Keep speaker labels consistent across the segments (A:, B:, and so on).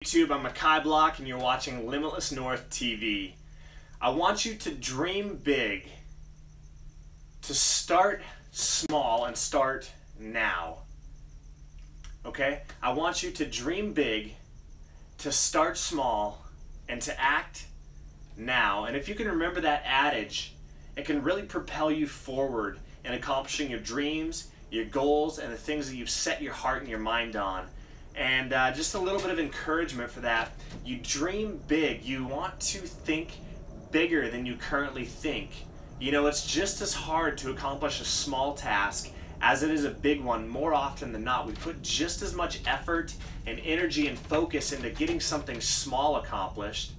A: YouTube, I'm Makai Block and you're watching Limitless North TV. I want you to dream big, to start small and start now. Okay? I want you to dream big, to start small, and to act now. And if you can remember that adage, it can really propel you forward in accomplishing your dreams, your goals, and the things that you've set your heart and your mind on. And just a little bit of encouragement for that. You dream big. You want to think bigger than you currently think. You know, it's just as hard to accomplish a small task as it is a big one more often than not. We put just as much effort and energy and focus into getting something small accomplished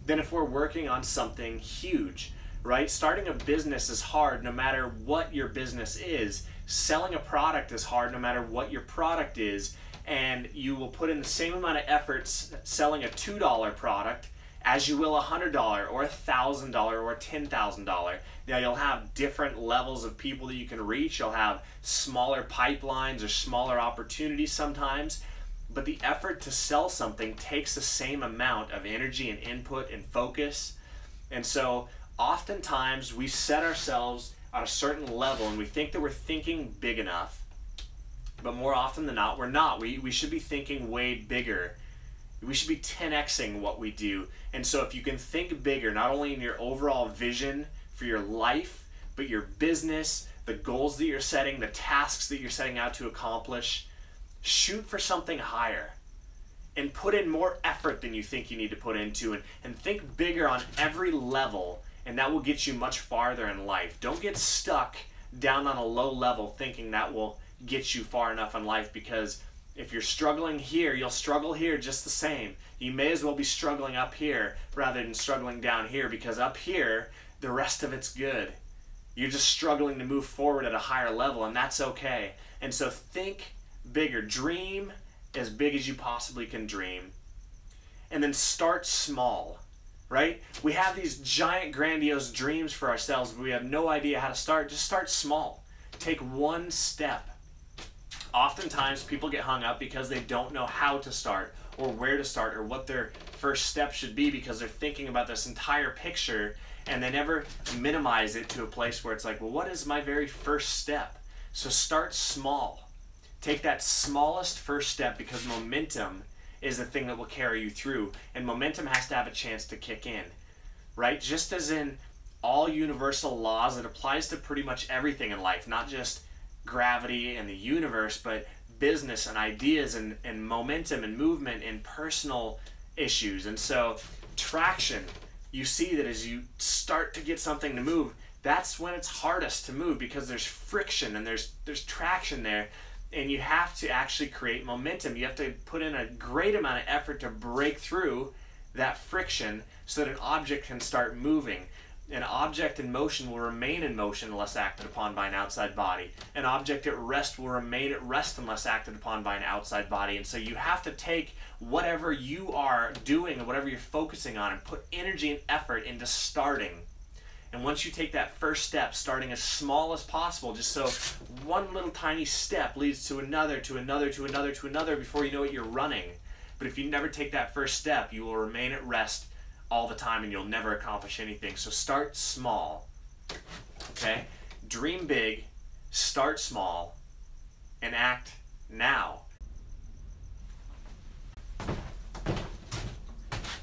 A: than if we're working on something huge, right? Starting a business is hard no matter what your business is. Selling a product is hard no matter what your product is. And you will put in the same amount of effort selling a $2 product as you will a $100 or a $1,000 or a $10,000. Now you'll have different levels of people that you can reach. You'll have smaller pipelines or smaller opportunities sometimes, but the effort to sell something takes the same amount of energy and input and focus. And so oftentimes we set ourselves at a certain level and we think that we're thinking big enough. But more often than not, we're not. We should be thinking way bigger. We should be 10xing what we do. And so if you can think bigger, not only in your overall vision for your life, but your business, the goals that you're setting, the tasks that you're setting out to accomplish, shoot for something higher and put in more effort than you think you need to put into, and think bigger on every level, and that will get you much farther in life. Don't get stuck down on a low level thinking that will get you far enough in life, because if you're struggling here, you'll struggle here just the same. You may as well be struggling up here rather than struggling down here, because up here, the rest of it's good. You're just struggling to move forward at a higher level, and that's okay. And so think bigger. Dream as big as you possibly can dream. And then start small, right? We have these giant, grandiose dreams for ourselves, but we have no idea how to start. Just start small. Take one step. Oftentimes people get hung up because they don't know how to start or where to start or what their first step should be, because they're thinking about this entire picture and they never minimize it to a place where it's like, well, what is my very first step? So start small. Take that smallest first step, because momentum is the thing that will carry you through, and momentum has to have a chance to kick in, right? Just as in all universal laws, it applies to pretty much everything in life, not just gravity and the universe, but business and ideas and momentum and movement and personal issues. And so traction, you see that as you start to get something to move, that's when it's hardest to move, because there's friction and there's traction there, and you have to actually create momentum. You have to put in a great amount of effort to break through that friction so that an object can start moving. An object in motion will remain in motion unless acted upon by an outside body. An object at rest will remain at rest unless acted upon by an outside body. And so you have to take whatever you are doing and whatever you're focusing on and put energy and effort into starting. And once you take that first step, starting as small as possible, just so one little tiny step leads to another, to another, to another, to another, before you know it, you're running. But if you never take that first step, you will remain at rest all the time and you'll never accomplish anything. So start small, okay? Dream big, start small, and act now.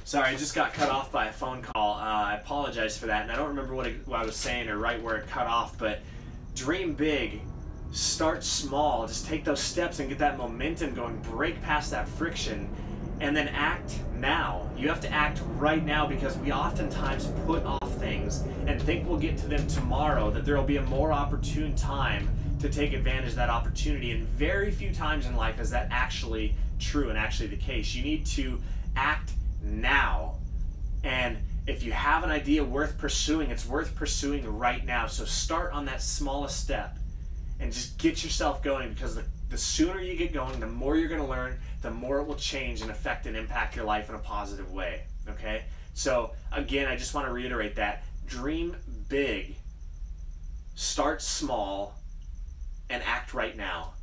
A: Sorry, I just got cut off by a phone call. I apologize for that, and I don't remember what I was saying or right where it cut off, but dream big, start small, just take those steps and get that momentum going, break past that friction, and then act now. You have to act right now, because we oftentimes put off things and think we'll get to them tomorrow, that there will be a more opportune time to take advantage of that opportunity, and very few times in life is that actually true and actually the case. You need to act now. And if you have an idea worth pursuing, it's worth pursuing right now. So start on that smallest step and just get yourself going, because the sooner you get going, the more you're going to learn, the more it will change and affect and impact your life in a positive way, okay? So again, I just want to reiterate that. Dream big, start small, and act right now.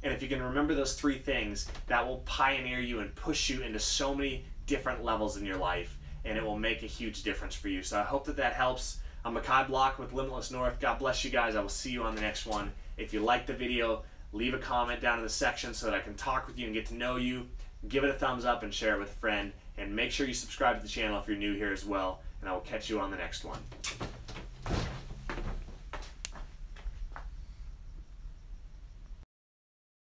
A: And if you can remember those 3 things, that will pioneer you and push you into so many different levels in your life, and it will make a huge difference for you. So I hope that helps. I'm Makai Block with Limitless North. God bless you guys. I will see you on the next one. If you liked the video, leave a comment down in the section so that I can talk with you and get to know you. Give it a thumbs up and share it with a friend. And make sure you subscribe to the channel if you're new here as well. And I will catch you on the next one.